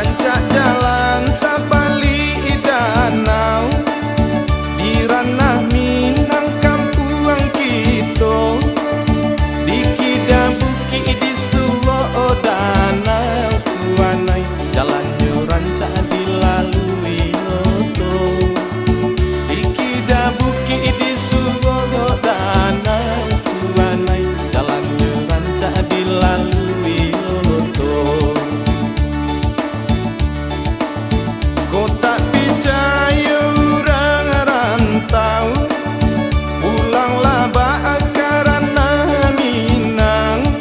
rancak jalan sabali danau di ranah Minang kampuang kita, di Kida Buki di Sulo danau tuanai jalannya rancak dilalui loto, di Kida Buki di Sulo danau tuanai jalannya rancak dilalui loto. Kota Pijaya urang rantau, pulanglah bak karana Minang,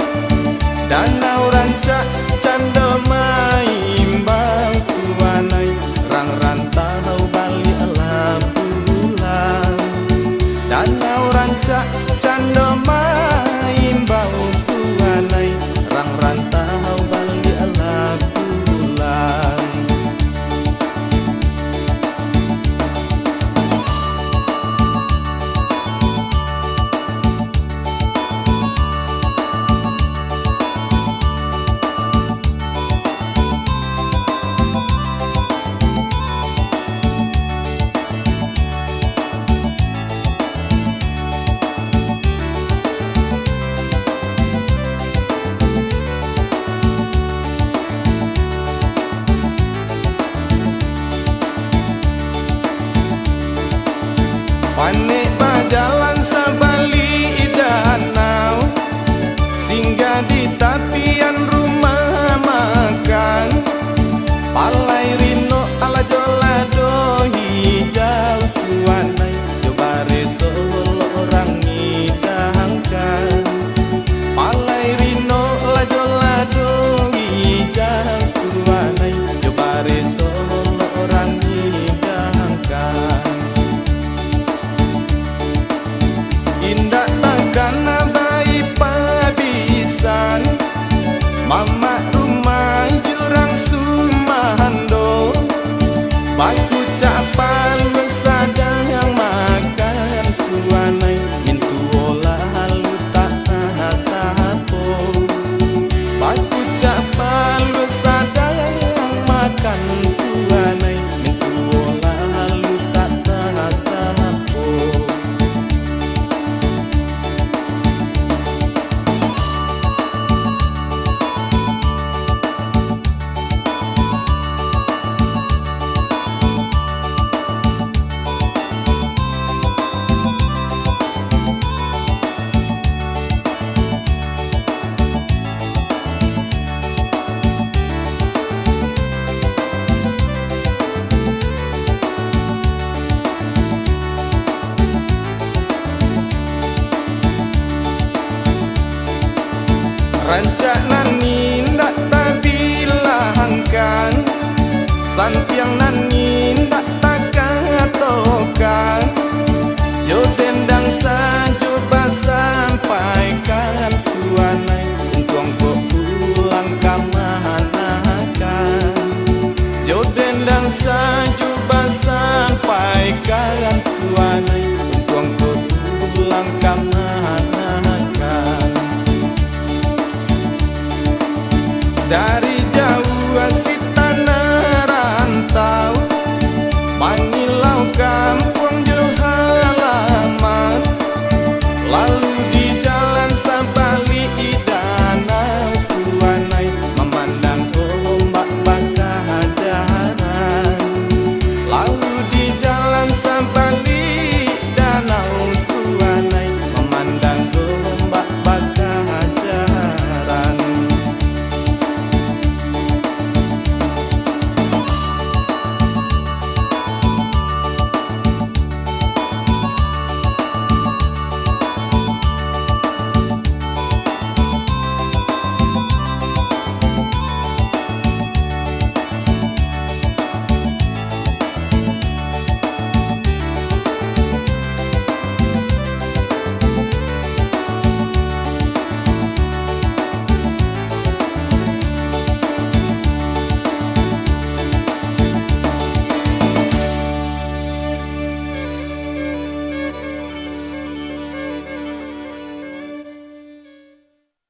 danau rancak canda maimbang tuanai rang rantau balik lah pulang, danau rancak canda maimbang tuanai rang rantau balik lah pulang. Panik berjalan sabali danau, singgah di tapian rumah makan, palai rino ala jolado hijau tuanai, jobare solo orang ngidangkan, palai rino ala jolado hijau tuanai, jobare solo orang ngidangkan. Indah takkan bayi pabisan, mama rumah jurang Sumando, baku capan besadang yang makan tuanai, mintu olah halu tak sahapo, baku capan besadang yang makan tuanai, mintu olah halu tak sahapo. Rancak nani ndak tabilangkan, sampiang nani ndak takatokan, jo dendang sajo sampaikan tuanai, untung kok pulang kamanakan, jo dendang sajo sampaikan tuanai, untung kok pulang kamanakan. Dari